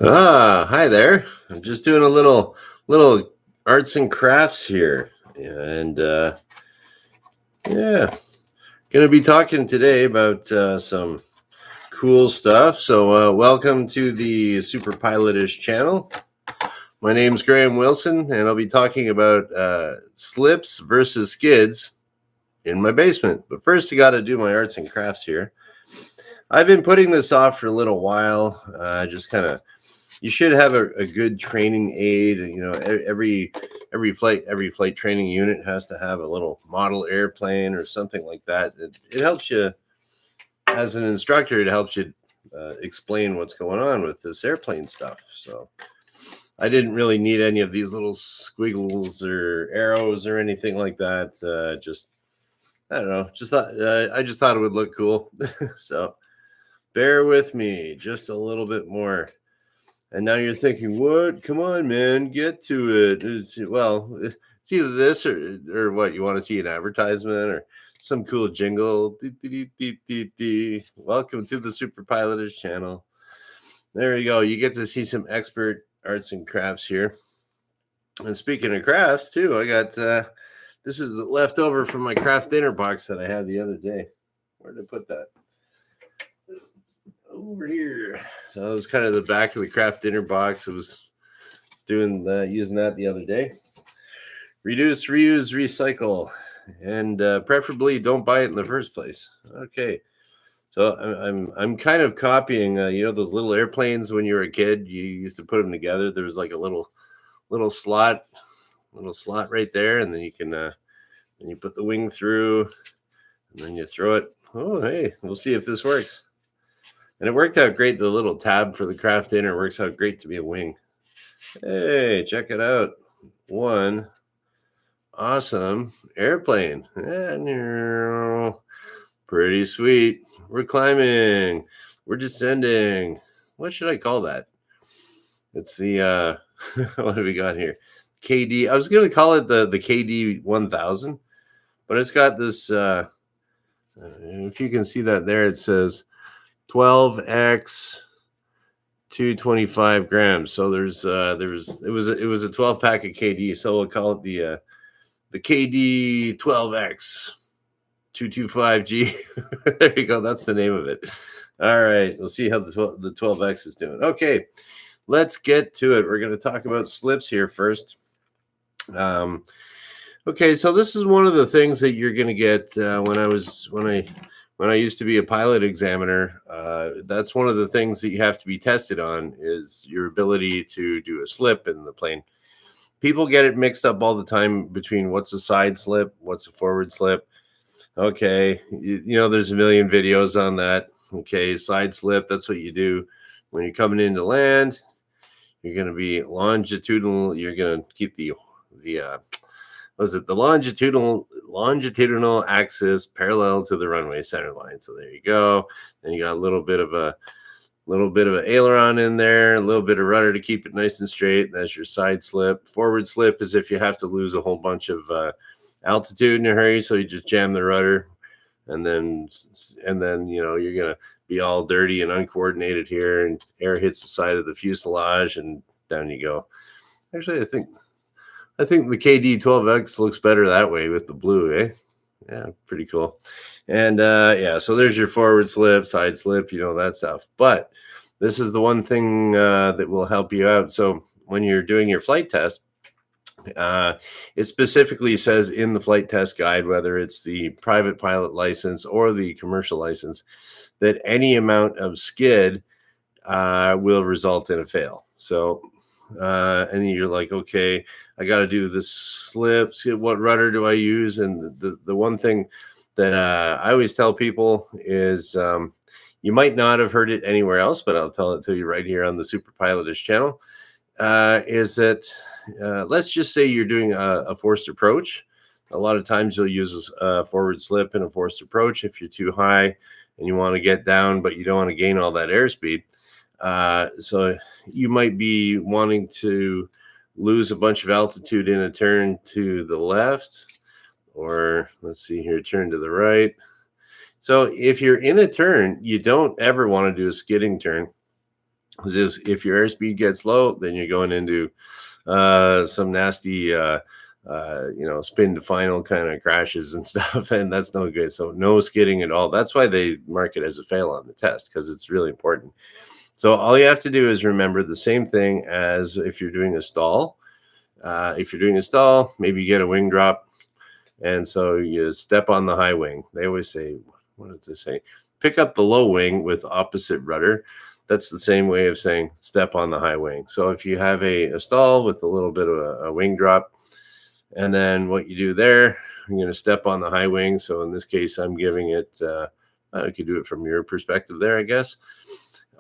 Hi there. I'm just doing a little arts and crafts here. And yeah, going to be talking today about some cool stuff. So welcome to the superpilotish channel. My name's Graham Wilson, and I'll be talking about slips versus skids in my basement. But first, I got to do my arts and crafts here. I've been putting this off for a little while. Just kind of You should have a good training aid. You know, every flight training unit has to have a little model airplane or something like that. It helps you as an instructor. It helps you explain what's going on with this airplane stuff. So I didn't really need any of these little squiggles or arrows or anything like that. Just I don't know. I just thought it would look cool. So bear with me just a little bit more. And now you're thinking, what? Come on, man, get to it. It's either this or what? You want to see an advertisement or some cool jingle? Welcome to the Super Pilotish channel. There you go. You get to see some expert arts and crafts here. And speaking of crafts, too, I got this is left over from my craft dinner box that I had the other day. Where did I put that? Over here. So it was kind of the back of the craft dinner box. I was doing using that the other day. Reduce, reuse, recycle, and preferably don't buy it in the first place. Okay, so I'm kind of copying. Those little airplanes when you were a kid, you used to put them together. There was like a little slot right there, and then you can then you put the wing through, and then you throw it. Oh, hey, we'll see if this works. And it worked out great. The little tab for the craft dinner works out great to be a wing. Hey, check it out. One awesome airplane. Pretty sweet. We're climbing. We're descending. What should I call that? It's the, what do we got here? KD. I was going to call it the KD 1000, but it's got this, if you can see that there, it says 12x 225 grams. So it was a 12 pack of KD. So we'll call it the KD 12x 225G. There you go. That's the name of it. All right. We'll see how the 12x is doing. Okay. Let's get to it. We're going to talk about slips here first. Okay. So this is one of the things that you're going to get when I used to be a pilot examiner. That's one of the things that you have to be tested on is your ability to do a slip in the plane. People get it mixed up all the time between what's a side slip, what's a forward slip. Okay, you know, there's a million videos on that. Okay, side slip, that's what you do when you're coming into land. You're going to be longitudinal. You're going to keep the longitudinal axis parallel to the runway center line. So there you go. Then you got a little bit of an aileron in there, a little bit of rudder to keep it nice and straight. That's your side slip. Forward slip is if you have to lose a whole bunch of altitude in a hurry, so you just jam the rudder, and then you know you're gonna be all dirty and uncoordinated here, and air hits the side of the fuselage, and down you go. Actually, I think the KD 12X looks better that way with the blue, eh? Yeah, pretty cool. And so there's your forward slip, side slip, you know, that stuff. But this is the one thing that will help you out. So when you're doing your flight test, it specifically says in the flight test guide, whether it's the private pilot license or the commercial license, that any amount of skid will result in a fail. So and you're like, okay, I got to do this slip. What rudder do I use? And the one thing that I always tell people is you might not have heard it anywhere else, but I'll tell it to you right here on the Super Pilotish channel, is that let's just say you're doing a forced approach. A lot of times you'll use a forward slip in a forced approach if you're too high and you want to get down, but you don't want to gain all that airspeed. So you might be wanting to lose a bunch of altitude in a turn to the left, or let's see here, turn to the right. So if you're in a turn, you don't ever want to do a skidding turn. Just if your airspeed gets low, then you're going into some nasty spin to final kind of crashes and stuff, and that's no good. So no skidding at all. That's why they mark it as a fail on the test, because it's really important. So all you have to do is remember the same thing as if you're doing a stall. If you're doing a stall, maybe you get a wing drop, and so you step on the high wing. They always say, what does it say? Pick up the low wing with opposite rudder. That's the same way of saying step on the high wing. So if you have a stall with a little bit of a wing drop, and then what you do there, I'm going to step on the high wing. So in this case, I'm giving it, I could do it from your perspective there, I guess.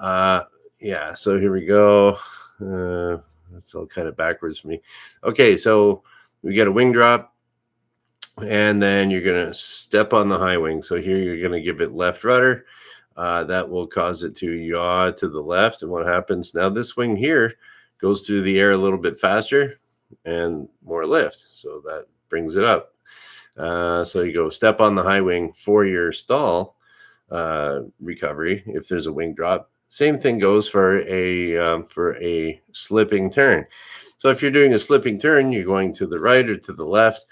Yeah, so here we go. That's all kind of backwards for me. Okay, so we get a wing drop, and then you're going to step on the high wing. So here you're going to give it left rudder. That will cause it to yaw to the left. And what happens now, this wing here goes through the air a little bit faster and more lift. So that brings it up. So you go step on the high wing for your stall recovery if there's a wing drop. Same thing goes for a slipping turn. So if you're doing a slipping turn, you're going to the right or to the left.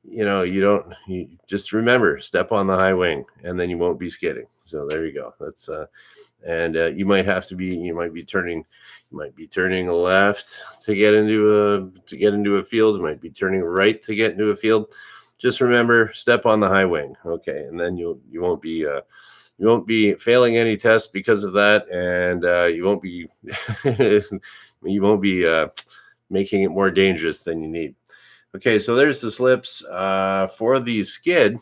You just remember, step on the high wing, and then you won't be skidding. So there you go. That's you might be turning left to get into a field. You might be turning right to get into a field. Just remember, step on the high wing. Okay, and then you won't be failing any tests because of that, and you won't be making it more dangerous than you need. Okay, so there's the slips for the skid.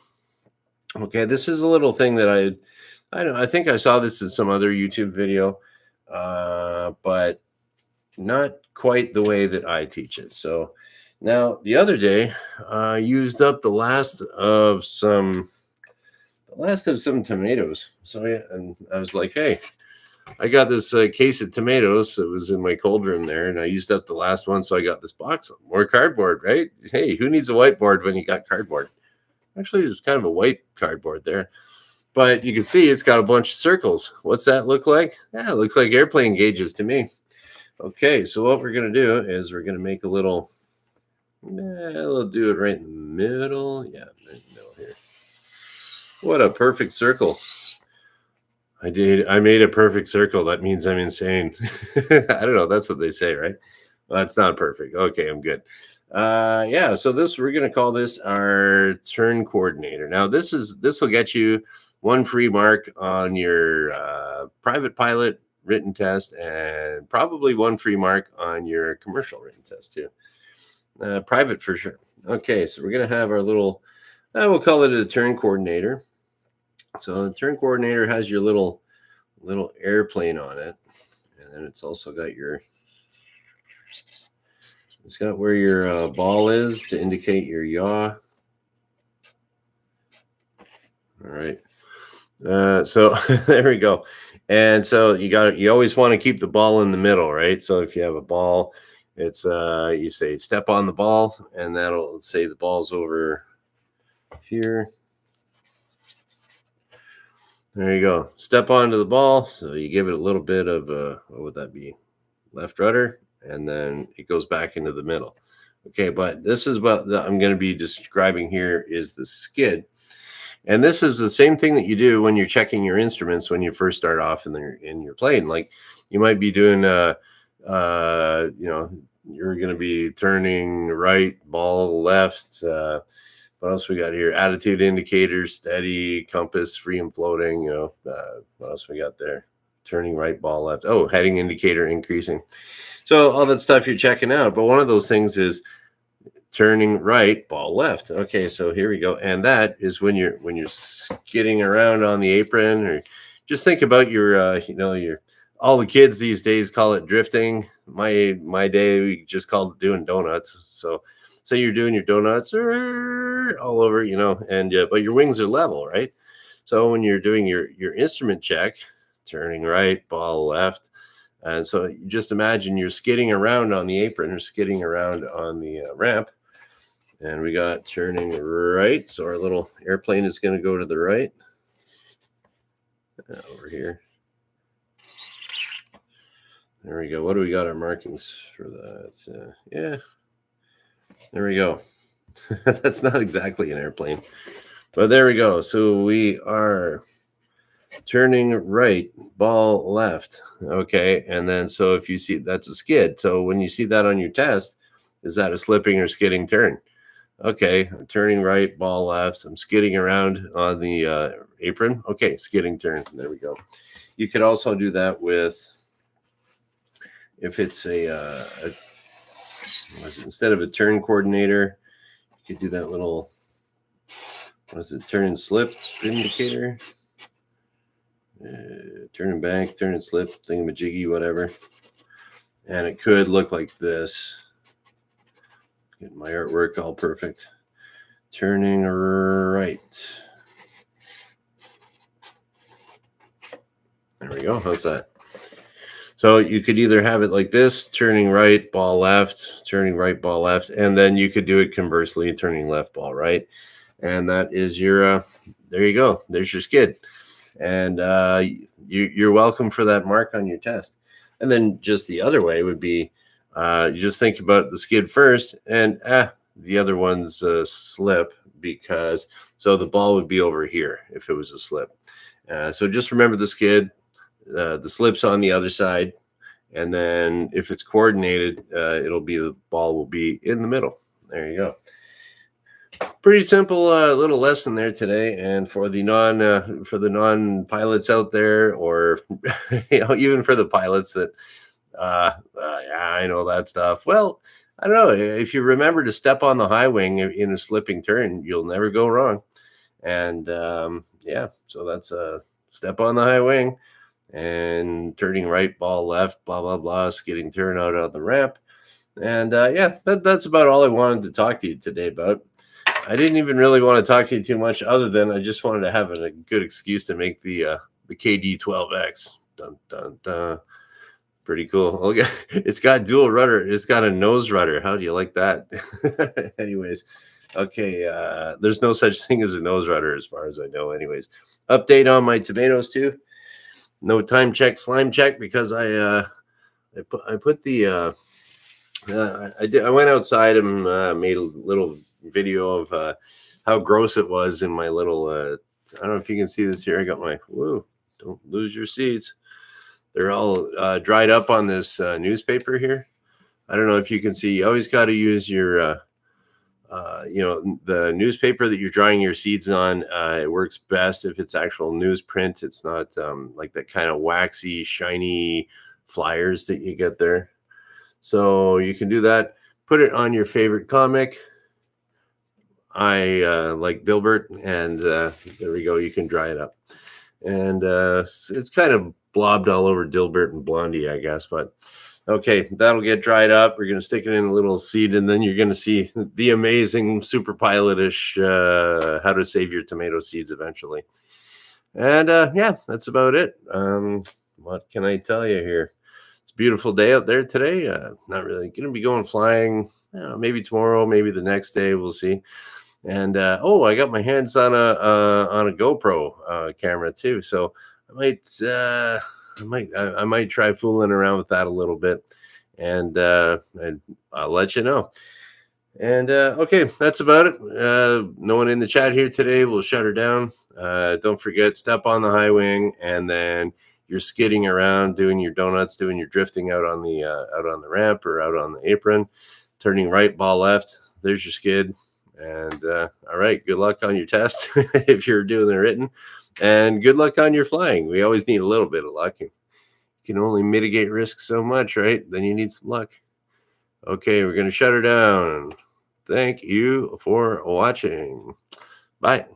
Okay, this is a little thing that I think I saw this in some other YouTube video, but not quite the way that I teach it. So now the other day, I used up the last of some tomatoes. So yeah, and I was like, hey, I got this case of tomatoes that was in my cold room there, and I used up the last one, so I got this box of more cardboard, right? Hey, who needs a whiteboard when you got cardboard? Actually, there's kind of a white cardboard there, but you can see it's got a bunch of circles. What's that look like? Yeah, it looks like airplane gauges to me. Okay, so what we're going to do is we're going to make a little, we'll do it right in the middle. Yeah, right in the middle here. What a perfect circle. I did. I made a perfect circle. That means I'm insane. I don't know. That's what they say, right? Well, that's not perfect. Okay, I'm good. Yeah, so we're going to call this our turn coordinator. Now, this will get you one free mark on your private pilot written test, and probably one free mark on your commercial written test too. Private for sure. Okay, so we're going to have our little, we'll call it a turn coordinator. So the turn coordinator has your little airplane on it, and then it's also got it's got where your ball is to indicate your yaw. All right. So there we go. And so you always want to keep the ball in the middle, right? So if you have a ball, it's you say step on the ball, and that'll say the ball's over here. There you go. Step onto the ball. So you give it a little bit of what would that be? Left rudder, and then it goes back into the middle. Okay, but this is what I'm going to be describing here is the skid. And this is the same thing that you do when you're checking your instruments when you first start off in your plane. Like you might be doing you're going to be turning right, ball left. What else we got here? Attitude indicator, steady, compass, free and floating. What else we got there? Turning right, ball left. Oh, heading indicator increasing. So all that stuff you're checking out. But one of those things is turning right, ball left. Okay, so here we go. And that is when you're skidding around on the apron, or just think about your all the kids these days call it drifting. My day we just called it doing donuts. So you're doing your donuts all over, and but your wings are level, right? So when you're doing your instrument check, turning right, ball left, and so you just imagine you're skidding around on the apron or skidding around on the ramp, and we got turning right. So our little airplane is going to go to the right over here. There we go. What do we got our markings for that? Yeah, there we go. That's not exactly an airplane, but there we go. So we are turning right, ball left. Okay. And then, so if you see that's a skid. So when you see that on your test, is that a slipping or skidding turn? Okay. I'm turning right, ball left. I'm skidding around on the apron. Okay. Skidding turn. There we go. You could also do that with, if it's instead of a turn coordinator, you could do that little, what is it, turn and slip indicator. Turn and bank, turn and slip, thingamajiggy, whatever. And it could look like this. Get my artwork all perfect. Turning right. There we go. How's that? So you could either have it like this, turning right, ball left, turning right, ball left, and then you could do it conversely, turning left, ball right. And that is your, there you go. There's your skid. And you're welcome for that mark on your test. And then just the other way would be, you just think about the skid first, and the other one's a slip, because so the ball would be over here if it was a slip. So just remember the skid, the slip's on the other side, and then if it's coordinated, it'll be, the ball will be in the middle. There you go. Pretty simple little lesson there today. And for the non pilots out there, or even for the pilots that I know that stuff. Well, I don't know, if you remember to step on the high wing in a slipping turn, you'll never go wrong. And yeah, so that's a step on the high wing and turning right, ball left, blah blah blah, skidding turn out on the ramp. And yeah, that's about all I wanted to talk to you today about. I didn't even really want to talk to you too much, other than I just wanted to have a good excuse to make the KD-12X. Dun dun dun. Pretty cool. Okay. It's got dual rudder. It's got a nose rudder. How do you like that? Anyways, okay. There's no such thing as a nose rudder, as far as I know. Anyways, update on my tomatoes too. No time check, slime check, because I put the I went outside and made a little video of how gross it was in my little I don't know if you can see this here. I got my, whoa, don't lose your seeds. They're all dried up on this newspaper here. I don't know if you can see. You always got to use your the newspaper that you're drying your seeds on. It works best if it's actual newsprint. It's not like that kind of waxy, shiny flyers that you get there. So you can do that. Put it on your favorite comic. I like Dilbert, and there we go. You can dry it up, and it's kind of blobbed all over Dilbert and Blondie, I guess. But okay, that'll get dried up. We're gonna stick it in a little seed, and then you're gonna see the amazing superpilotish how to save your tomato seeds eventually. And yeah, that's about it. What can I tell you here? It's a beautiful day out there today. Not really gonna be going flying. Maybe tomorrow, maybe the next day. We'll see. And oh, I got my hands on a GoPro camera too, so I might try fooling around with that a little bit, and I'll let you know. And okay, that's about it. No one in the chat here today. We'll shut her down. Don't forget, step on the high wing, and then you're skidding around, doing your donuts, doing your drifting out on the ramp or out on the apron, turning right, ball left. There's your skid. And all right, good luck on your test if you're doing the written, and good luck on your flying. We always need a little bit of luck. You can only mitigate risk so much, right? Then you need some luck. Okay, we're going to shut her down. Thank you for watching. Bye.